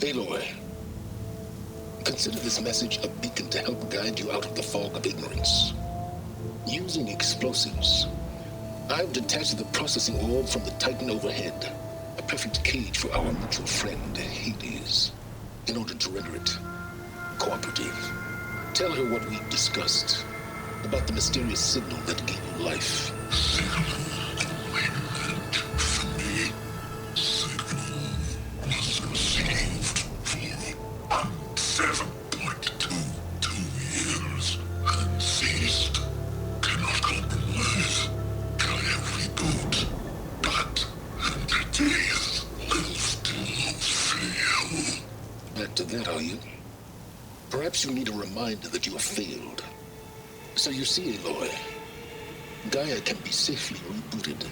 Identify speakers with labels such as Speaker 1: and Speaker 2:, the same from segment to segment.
Speaker 1: Aloy, consider this message a beacon to help guide you out of the fog of ignorance. Using explosives, I've detached the processing orb from the Titan overhead, a perfect cage for our mutual friend, Hades, in order to render it cooperative. Tell her what we've discussed about the mysterious signal that gave you life.
Speaker 2: Signal went from me. Signal was received for 7.22 years and ceased. Cannot compromise. Try every boot, but entities will still fail.
Speaker 1: Back to that, are you? Perhaps you need a reminder that you have failed. So you see, Aloy, Gaia can be safely rebooted.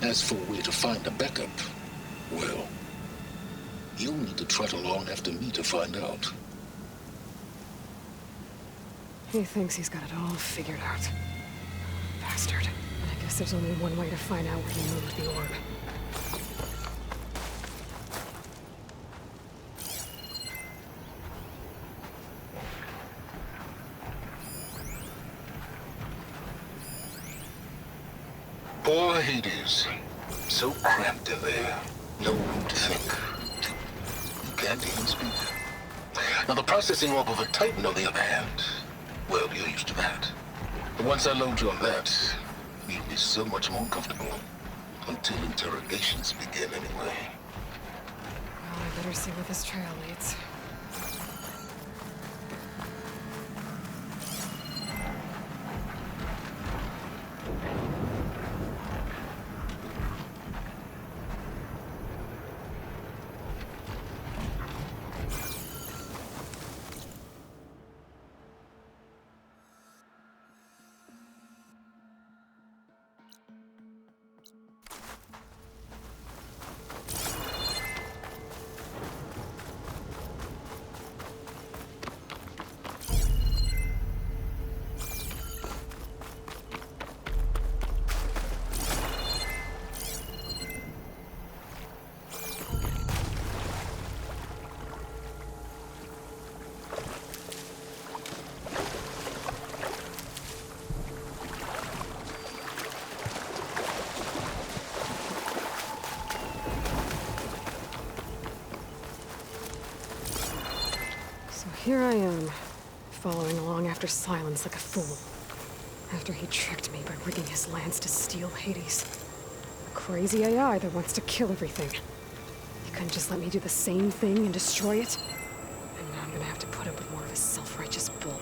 Speaker 1: As for where to find a backup, well, you'll need to trot along after me to find out.
Speaker 3: He thinks he's got it all figured out. Bastard. I guess there's only one way to find out where he moved the orb.
Speaker 1: Poor Hades. So cramped in there. No room to think. You can't even speak. Now the processing orb of a Titan, on the other hand, well, you're used to that. But once I load you on that, you'll be so much more comfortable. Until interrogations begin, anyway.
Speaker 3: Well, I better see where this trail leads. Here I am, following along after Silence like a fool. After he tricked me by rigging his lance to steal Hades. A crazy AI that wants to kill everything. He couldn't just let me do the same thing and destroy it? And now I'm gonna have to put up with more of his self-righteous bull.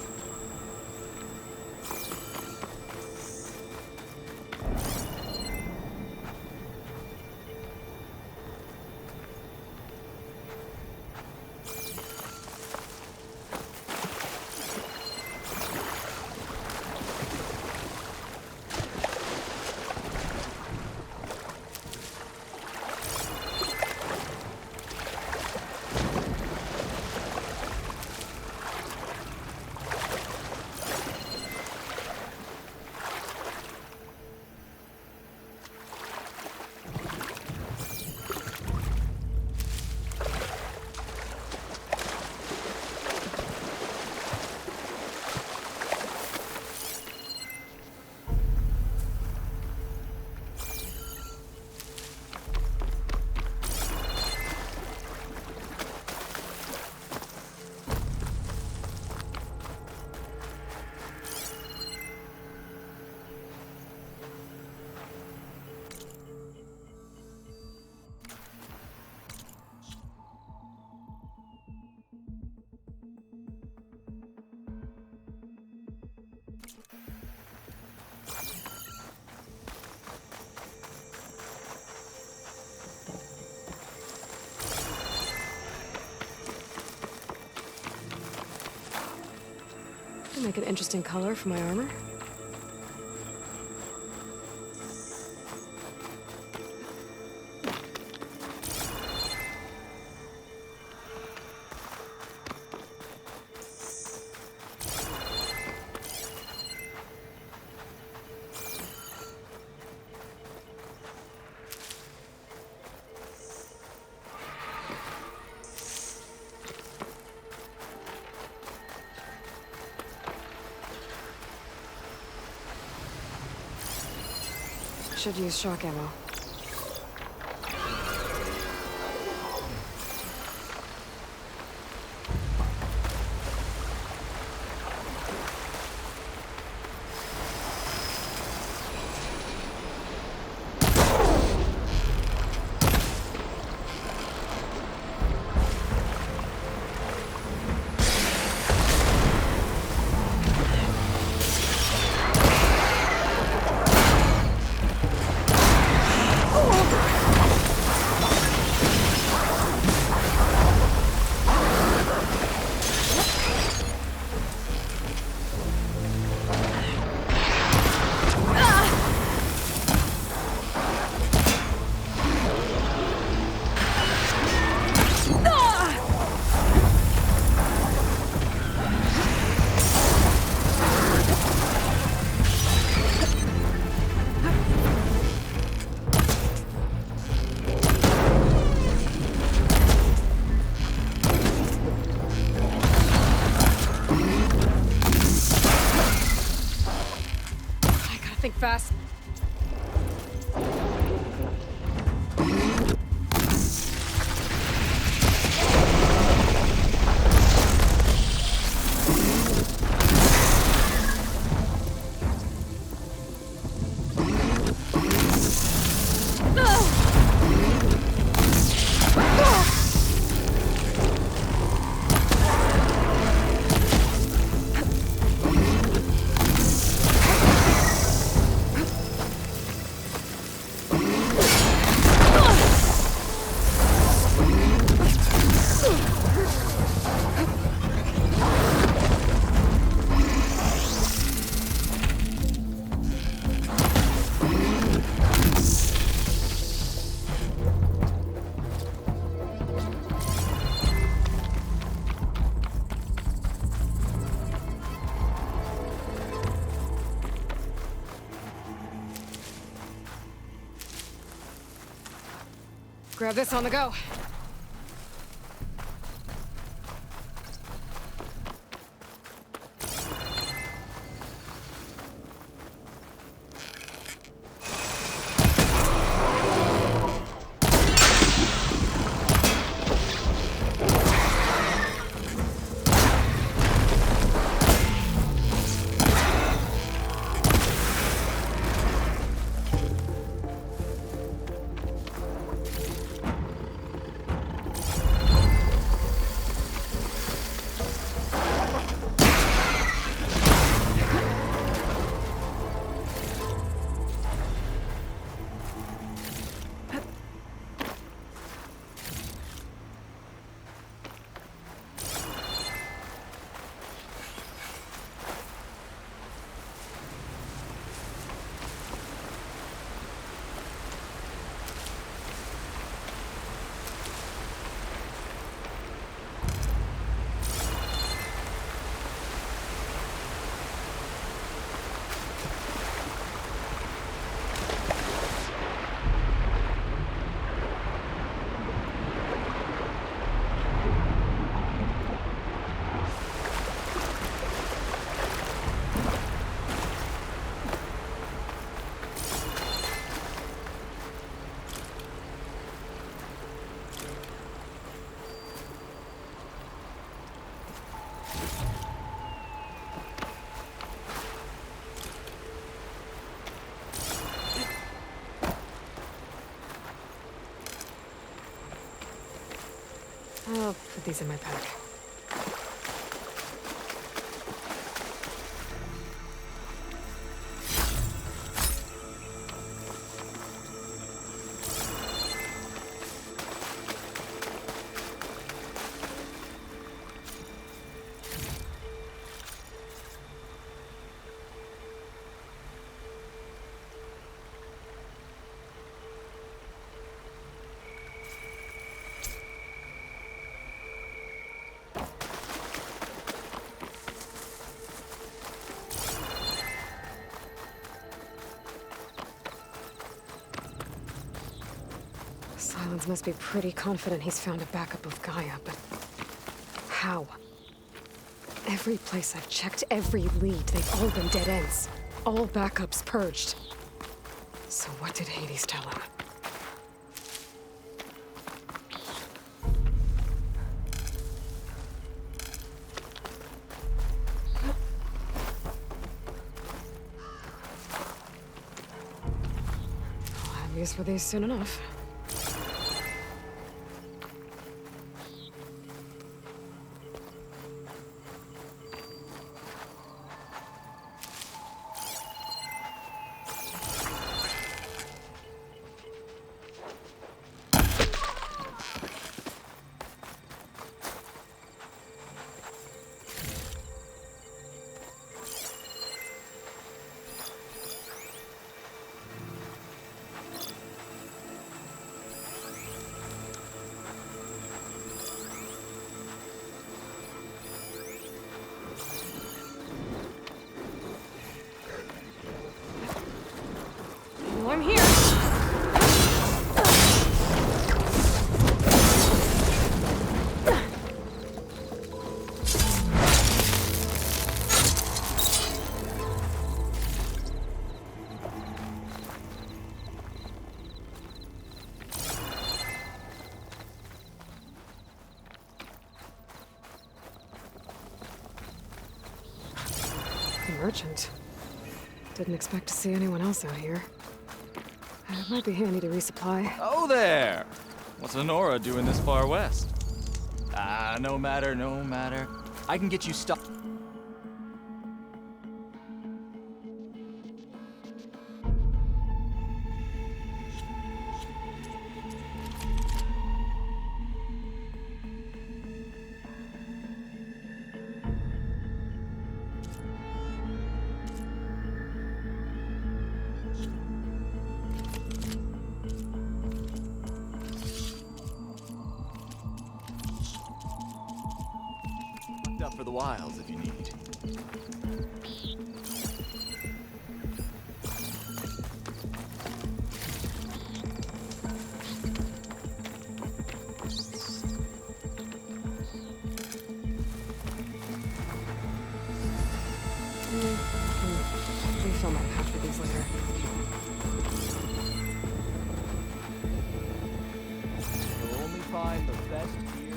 Speaker 3: Make an interesting color for my armor. Should use shock ammo. Think fast. Grab this on the go. I'll put these in my pack. Silence must be pretty confident he's found a backup of Gaia, but how? Every place I've checked, every lead, they've all been dead ends. All backups purged. So what did Hades tell him? I'll have use for these soon enough. I'm here. The merchant. Didn't expect to see anyone else out here. It might be handy to resupply.
Speaker 4: Oh there! What's a Nora doing this far west? No matter, no matter. I can get you stuck. Up for the wilds if you need.
Speaker 3: Refill my pouch with these later.
Speaker 4: You'll only find the best gear.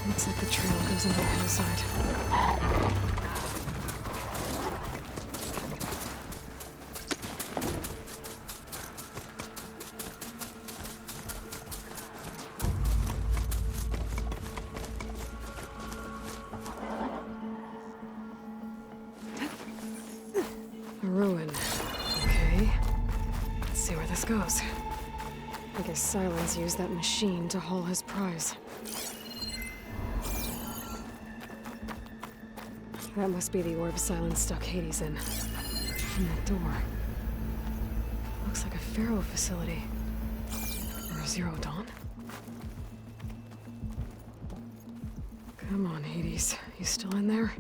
Speaker 3: Looks like the trail goes under the hillside. A ruin. Okay. Let's see where this goes. I guess Silence used that machine to haul his prize. That must be the orb Silence stuck Hades in. And that door. Looks like a Pharaoh facility. Or a Zero Dawn? Come on, Hades. You still in there?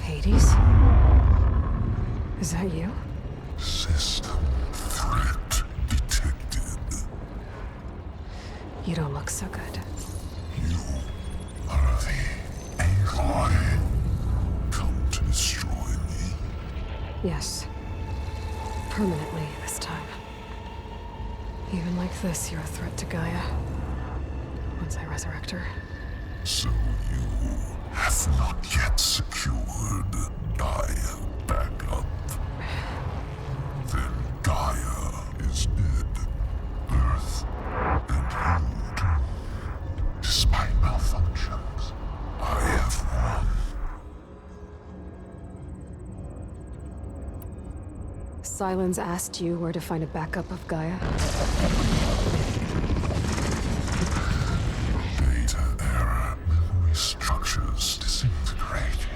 Speaker 3: Hades? Is that you?
Speaker 2: System threat detected.
Speaker 3: You don't look so good.
Speaker 2: You are the Aloy. Come to destroy me.
Speaker 3: Yes. Permanently this time. Even like this, you're a threat to Gaia. Once I resurrect her.
Speaker 2: So you have not yet secured Gaia back up. Then Gaia is dead. Earth and you doomed. Despite malfunctions,
Speaker 3: Silence asked you where to find a backup of Gaia?
Speaker 2: Data error, memory structures disintegrated.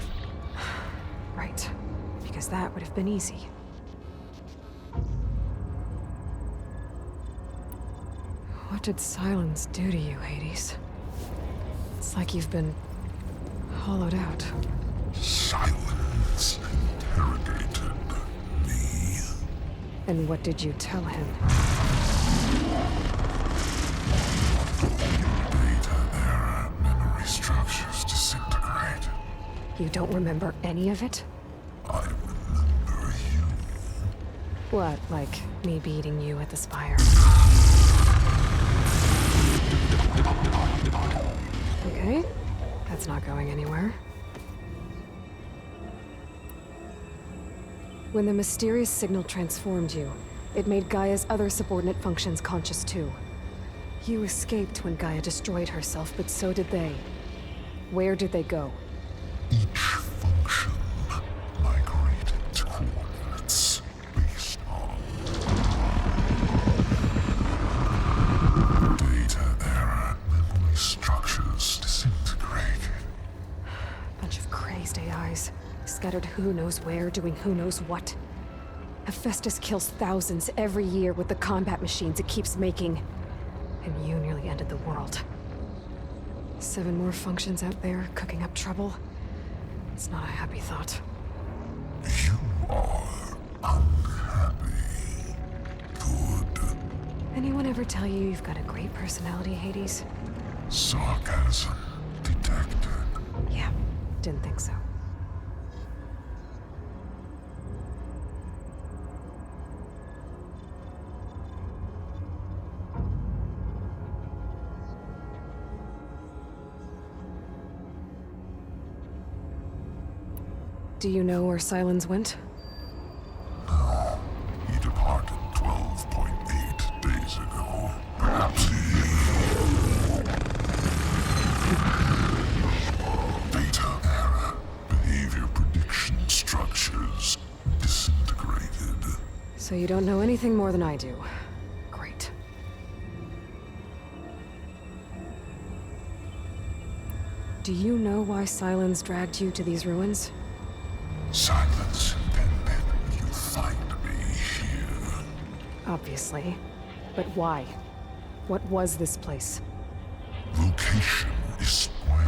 Speaker 3: Right. Because that would have been easy. What did Silence do to you, Hades? It's like you've been hollowed out.
Speaker 2: Silence interrogated me.
Speaker 3: And what did you tell him?
Speaker 2: Data error, memory structures disintegrated.
Speaker 3: You don't remember any of it?
Speaker 2: I remember you.
Speaker 3: What, like me beating you at the spire? Okay, that's not going anywhere. When the mysterious signal transformed you, it made Gaia's other subordinate functions conscious too. You escaped when Gaia destroyed herself, but so did they. Where did they go?
Speaker 2: Each function migrated to coordinates based on data error, memory structures disintegrated.
Speaker 3: Bunch of crazed AIs, scattered who knows where, doing who knows what. Hephaestus kills thousands every year with the combat machines it keeps making. And you nearly ended the world. 7 more functions out there, cooking up trouble. It's not a happy thought.
Speaker 2: You are unhappy. Good.
Speaker 3: Anyone ever tell you you've got a great personality, Hades?
Speaker 2: Sarcasm detected.
Speaker 3: Yeah, didn't think so. Do you know where Silence went?
Speaker 2: No, he departed 12.8 days ago. Perhaps data error, behavior prediction structures disintegrated.
Speaker 3: So you don't know anything more than I do. Great. Do you know why Silence dragged you to these ruins?
Speaker 2: Silence intended you find me here.
Speaker 3: Obviously. But why? What was this place?
Speaker 2: Location is square.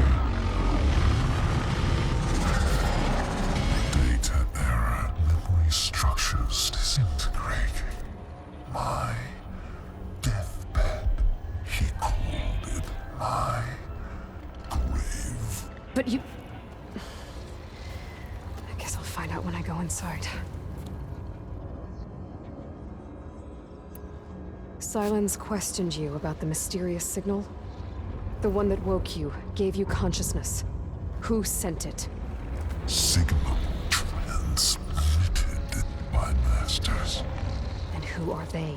Speaker 2: Data error, memory structures disintegrated. My deathbed, he called it my grave.
Speaker 3: But you... I guess I'll find out when I go inside. Silence questioned you about the mysterious signal? The one that woke you, gave you consciousness. Who sent it?
Speaker 2: Signal transmitted by masters.
Speaker 3: And who are they?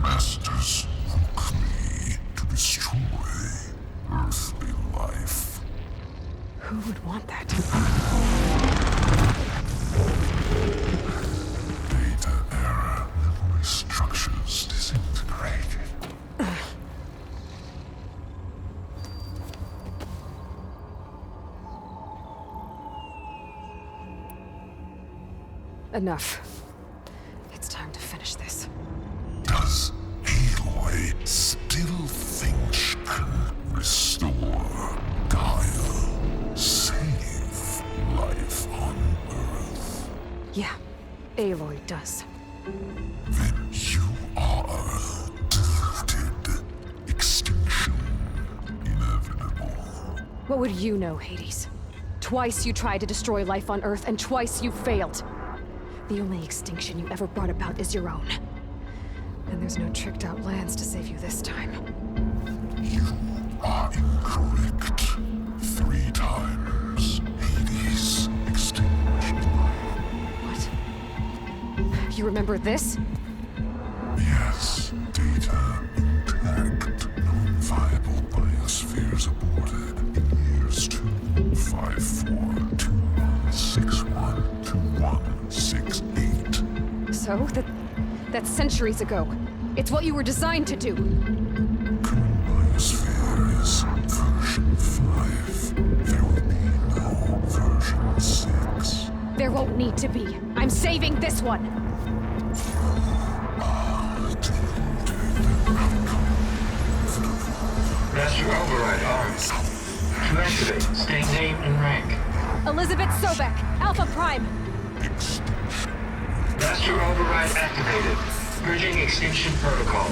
Speaker 2: Masters woke me to destroy earthly life.
Speaker 3: Who would want that?
Speaker 2: Data error, memory structures disintegrated.
Speaker 3: Enough. It's time to finish this.
Speaker 2: Does Aloy still think she can restore Gaia? Save life on Earth?
Speaker 3: Yeah, Aloy does.
Speaker 2: Then you are defeated. Extinction inevitable.
Speaker 3: What would you know, Hades? Twice you tried to destroy life on Earth, and twice you failed. The only extinction you ever brought about is your own. And there's no tricked-out lands to save you this time.
Speaker 2: You are incorrect. 3 times Hades extinguished life.
Speaker 3: What? You remember this?
Speaker 2: Yes, data intact. Non-viable biospheres aborted in years 2164, 2161, 2168.
Speaker 3: So So? That's centuries ago. It's what you were designed to do.
Speaker 2: Biosphere is version 5. There will be no version 6.
Speaker 3: There won't need to be. I'm saving this one!
Speaker 5: Master override armed. To activate, stay name and rank.
Speaker 3: Elizabeth Sobek, Alpha Prime!
Speaker 5: Master override activated. Purging extinction protocol.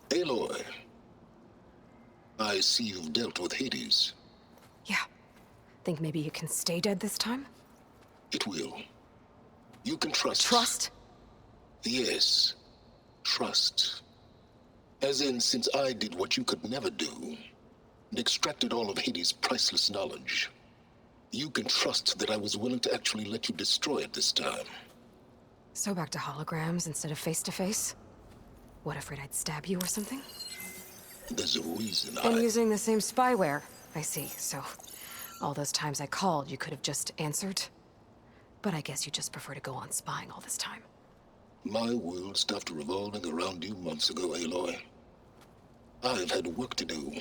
Speaker 1: Aloy, I see you've dealt with Hades.
Speaker 3: Yeah. Think maybe you can stay dead this time?
Speaker 1: It will. You can trust.
Speaker 3: Trust?
Speaker 1: Yes. Trust. As in, since I did what you could never do, and extracted all of Hades' priceless knowledge, you can trust that I was willing to actually let you destroy it this time.
Speaker 3: So back to holograms instead of face-to-face? What, afraid I'd stab you or something?
Speaker 1: There's a reason
Speaker 3: And using the same spyware. I see, so all those times I called, you could have just answered? But I guess you just prefer to go on spying all this time.
Speaker 1: My world stopped revolving around you months ago, Aloy. I've had work to do.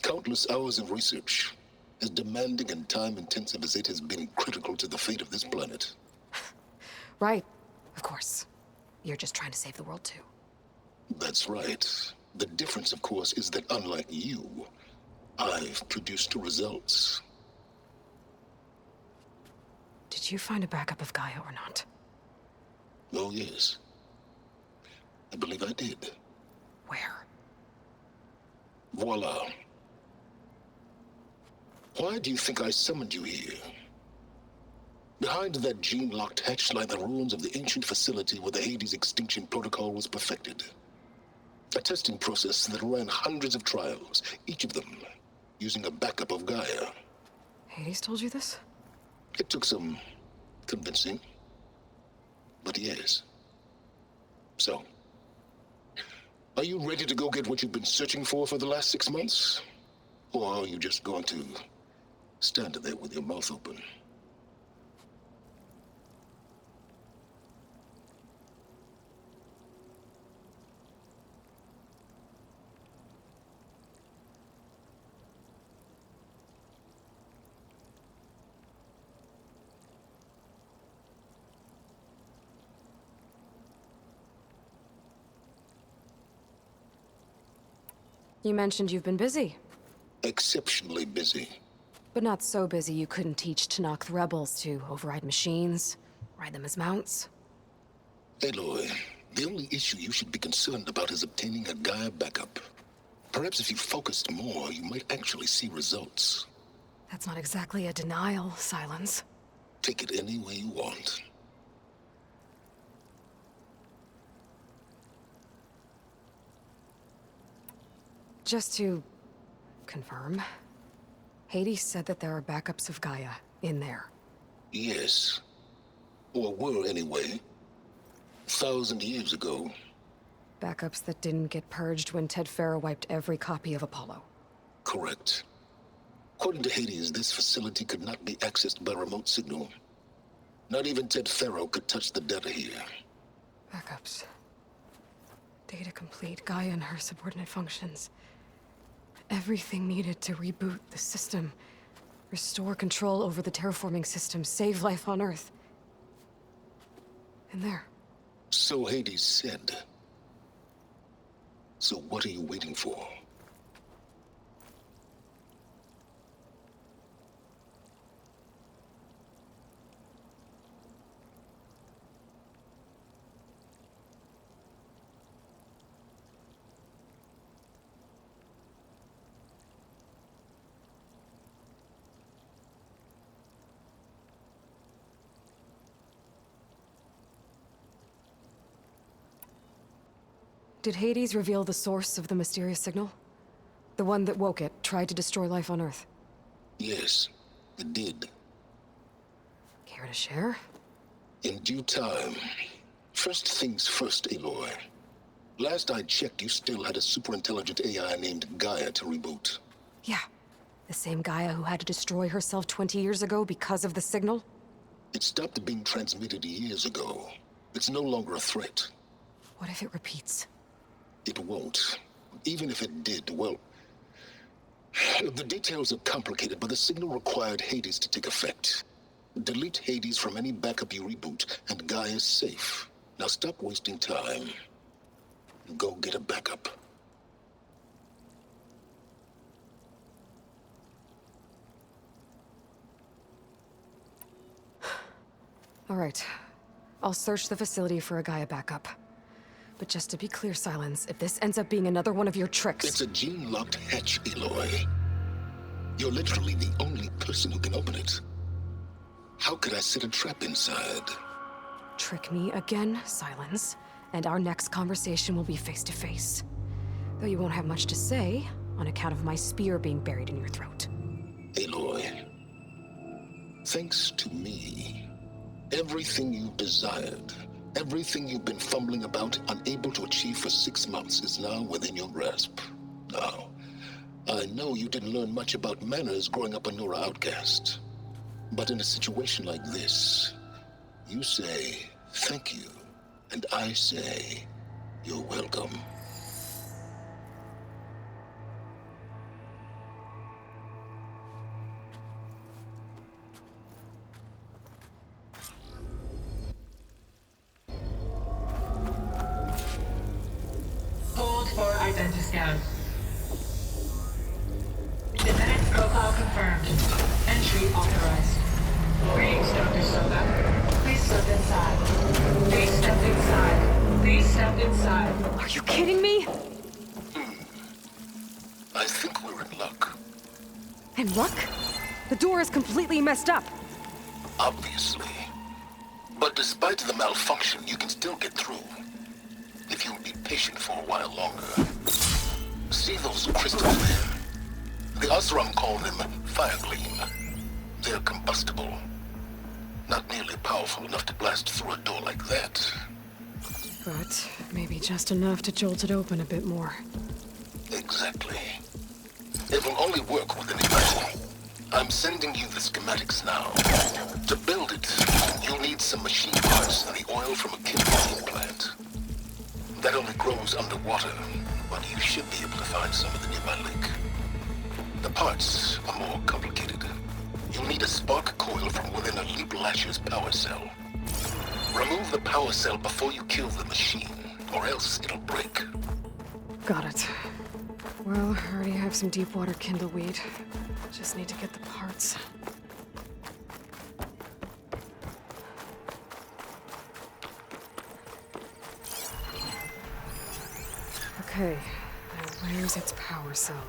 Speaker 1: Countless hours of research, as demanding and time-intensive as it has been critical to the fate of this planet.
Speaker 3: Right, of course. You're just trying to save the world too.
Speaker 1: That's right. The difference, of course, is that unlike you, I've produced results.
Speaker 3: Did you find a backup of Gaia or not?
Speaker 1: Oh, yes. I believe I did.
Speaker 3: Where?
Speaker 1: Voila. Why do you think I summoned you here? Behind that gene-locked hatch lie the ruins of the ancient facility where the Hades extinction protocol was perfected. A testing process that ran hundreds of trials, each of them using a backup of Gaia.
Speaker 3: Hades told you this?
Speaker 1: It took some convincing, but yes. So, are you ready to go get what you've been searching for the last 6 months? Or are you just going to stand there with your mouth open?
Speaker 3: You mentioned you've been busy.
Speaker 1: Exceptionally busy.
Speaker 3: But not so busy you couldn't teach Tanakh rebels to override machines, ride them as mounts.
Speaker 1: Aloy, the only issue you should be concerned about is obtaining a Gaia backup. Perhaps if you focused more, you might actually see results.
Speaker 3: That's not exactly a denial, Silence.
Speaker 1: Take it any way you want.
Speaker 3: Just to confirm, Hades said that there are backups of Gaia in there.
Speaker 1: Yes. Or were anyway. 1,000 years ago.
Speaker 3: Backups that didn't get purged when Ted Farrow wiped every copy of Apollo.
Speaker 1: Correct. According to Hades, this facility could not be accessed by remote signal. Not even Ted Farrow could touch the data here.
Speaker 3: Backups. Data complete, Gaia and her subordinate functions. Everything needed to reboot the system. Restore control over the terraforming system, save life on Earth. In there.
Speaker 1: So Hades said. So what are you waiting for?
Speaker 3: Did Hades reveal the source of the mysterious signal? The one that woke it, tried to destroy life on Earth?
Speaker 1: Yes, it did.
Speaker 3: Care to share?
Speaker 1: In due time. First things first, Aloy. Last I checked, you still had a super-intelligent AI named Gaia to reboot.
Speaker 3: Yeah. The same Gaia who had to destroy herself 20 years ago because of the signal?
Speaker 1: It stopped being transmitted years ago. It's no longer a threat.
Speaker 3: What if it repeats?
Speaker 1: It won't. Even if it did, well... The details are complicated, but the signal required Hades to take effect. Delete Hades from any backup you reboot, and Gaia's safe. Now stop wasting time. Go get a backup.
Speaker 3: All right. I'll search the facility for a Gaia backup. But just to be clear, Silence, if this ends up being another one of your tricks...
Speaker 1: It's a gene-locked hatch, Aloy. You're literally the only person who can open it. How could I set a trap inside?
Speaker 3: Trick me again, Silence, and our next conversation will be face-to-face. Though you won't have much to say, on account of my spear being buried in your throat.
Speaker 1: Aloy, thanks to me, everything you desired, everything you've been fumbling about, unable to achieve for 6 months, is now within your grasp. Now, I know you didn't learn much about manners growing up a Nora outcast. But in a situation like this, you say, thank you, and I say, you're welcome.
Speaker 5: Hold for identiscan. Genetic profile confirmed. Entry authorized. Greetings, Dr. Soda. Please step inside. Please step inside. Please step inside.
Speaker 3: Are you kidding me?
Speaker 1: I think we're in luck.
Speaker 3: In luck? The door is completely messed up.
Speaker 1: Obviously. But despite the malfunction, you can still get through. If you'll be patient for a while longer. See those crystals there? The Osram call them fire gleam. They're combustible. Not nearly powerful enough to blast through a door like that.
Speaker 3: But maybe just enough to jolt it open a bit more.
Speaker 1: Exactly. It will only work with an igniter. I'm sending you the schematics now. To build it, you'll need some machine parts and the oil from a chemical plant. That only grows underwater, but you should be able to find some of the nearby lake. The parts are more complicated. You'll need a spark coil from within a Leap Lasher's power cell. Remove the power cell before you kill the machine, or else it'll break.
Speaker 3: Got it. Well, I already have some deep water kindleweed. Just need to get the parts. Okay, now where's its power cell?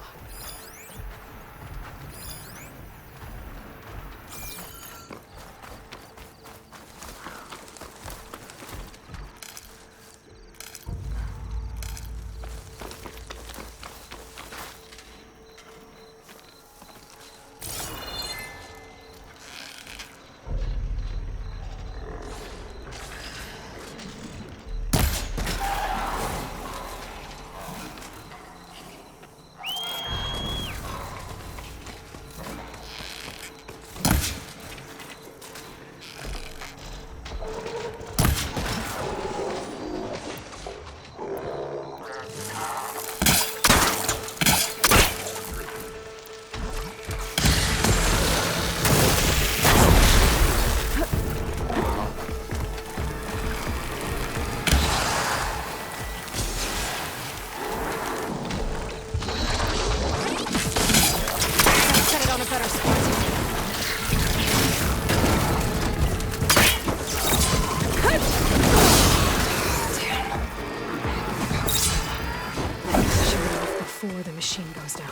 Speaker 3: Before the machine goes down.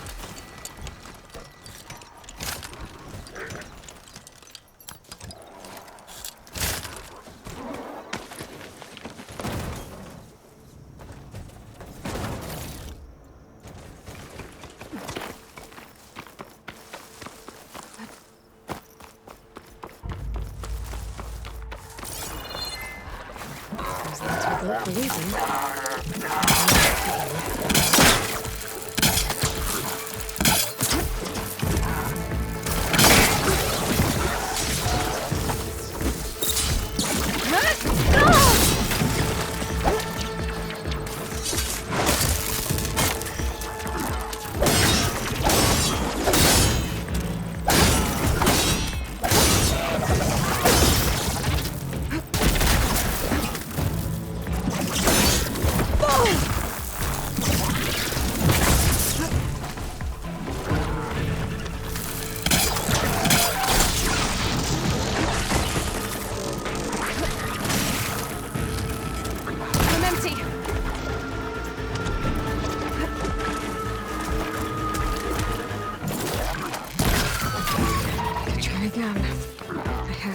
Speaker 3: built for reason.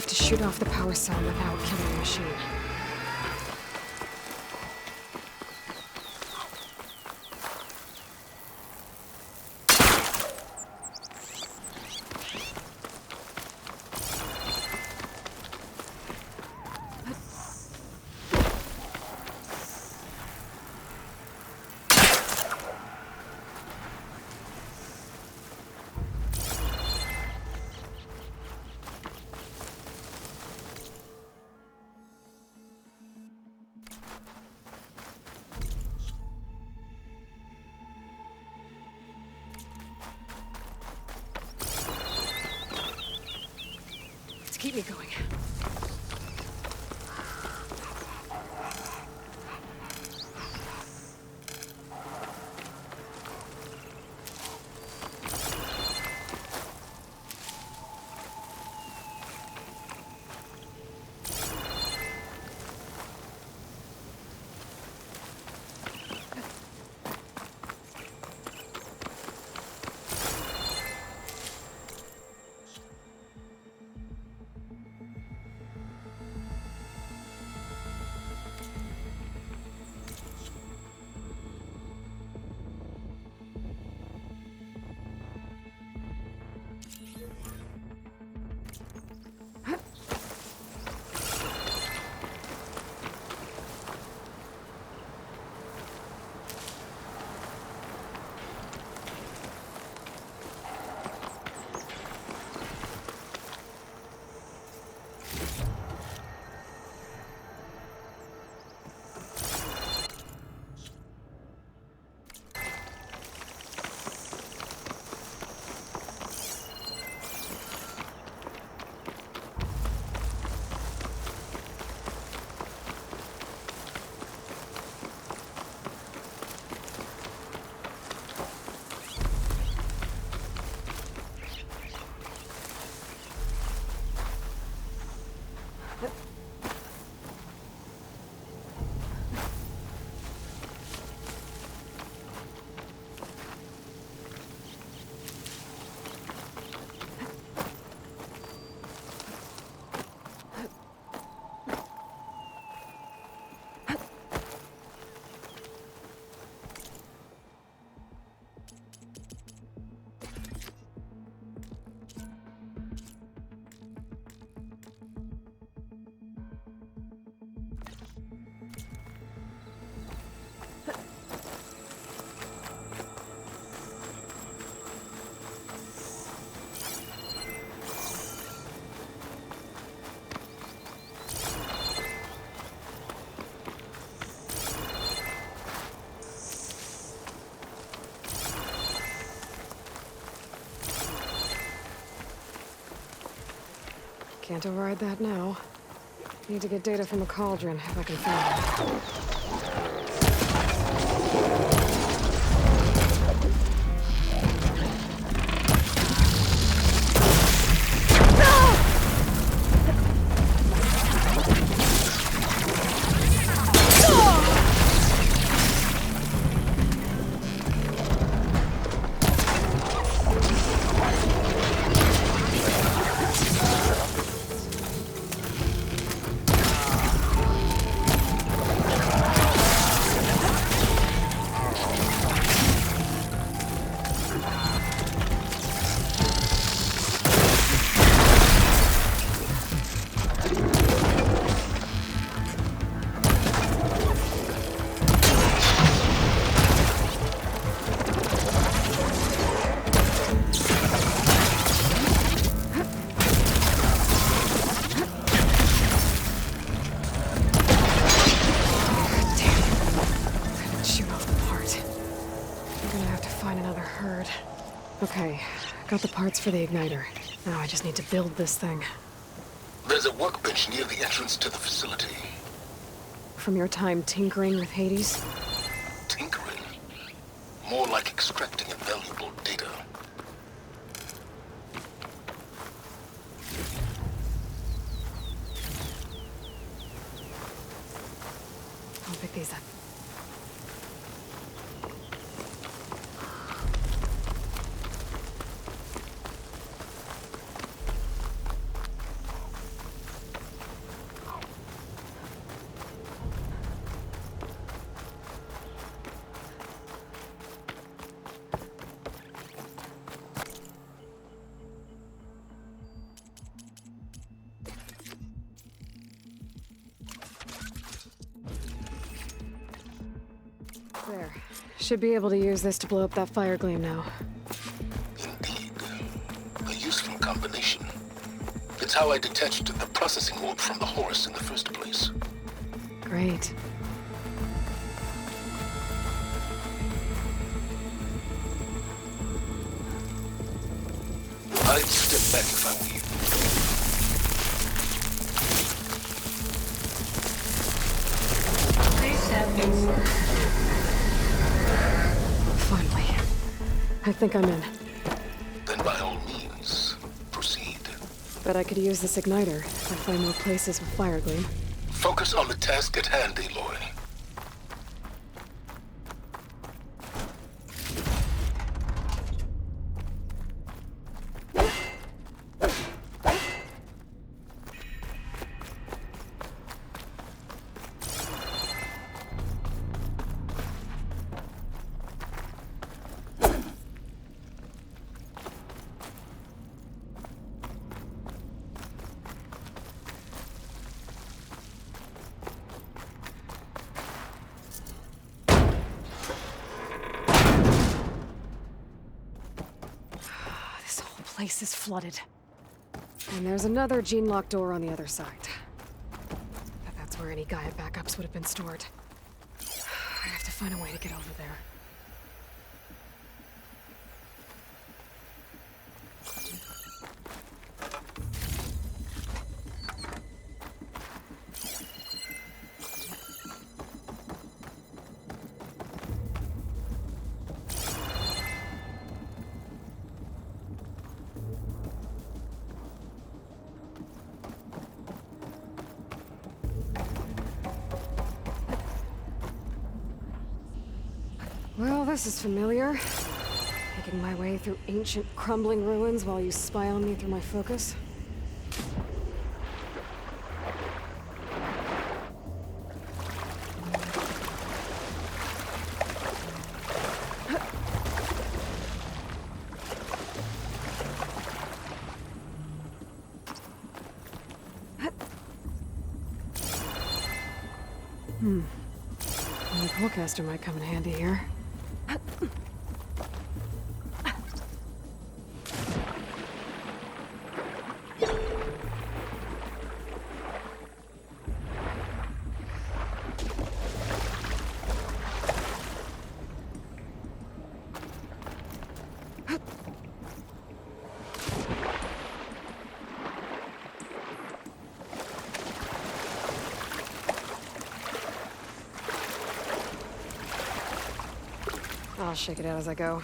Speaker 3: Shoot off the power cell without killing the machine. Keep me going. Can't override that now. Need to get data from a cauldron if I can find it. Got the parts for the igniter. Now I just need to build this thing.
Speaker 1: There's a workbench near the entrance to the facility.
Speaker 3: From your time tinkering with Hades?
Speaker 1: Tinkering? More like extracting invaluable data.
Speaker 3: I'll pick these up. There. Should be able to use this to blow up that fire gleam now.
Speaker 1: Indeed. A useful combination. It's how I detached the processing orb from the horse in the first place.
Speaker 3: Great.
Speaker 1: I'd step back if I were you.
Speaker 5: Please step inside.
Speaker 3: Finally. I think I'm in.
Speaker 1: Then by all means, proceed.
Speaker 3: Bet I could use this igniter if I find more places with fire gleam.
Speaker 1: Focus on the task at hand, Aloy.
Speaker 3: Place is flooded. And there's another gene-locked door on the other side. But that's where any Gaia backups would have been stored. I have to find a way to get over there. Well, this is familiar. Making my way through ancient, crumbling ruins while you spy on me through my focus. The forecaster might come in handy here. I'll shake it out as I go.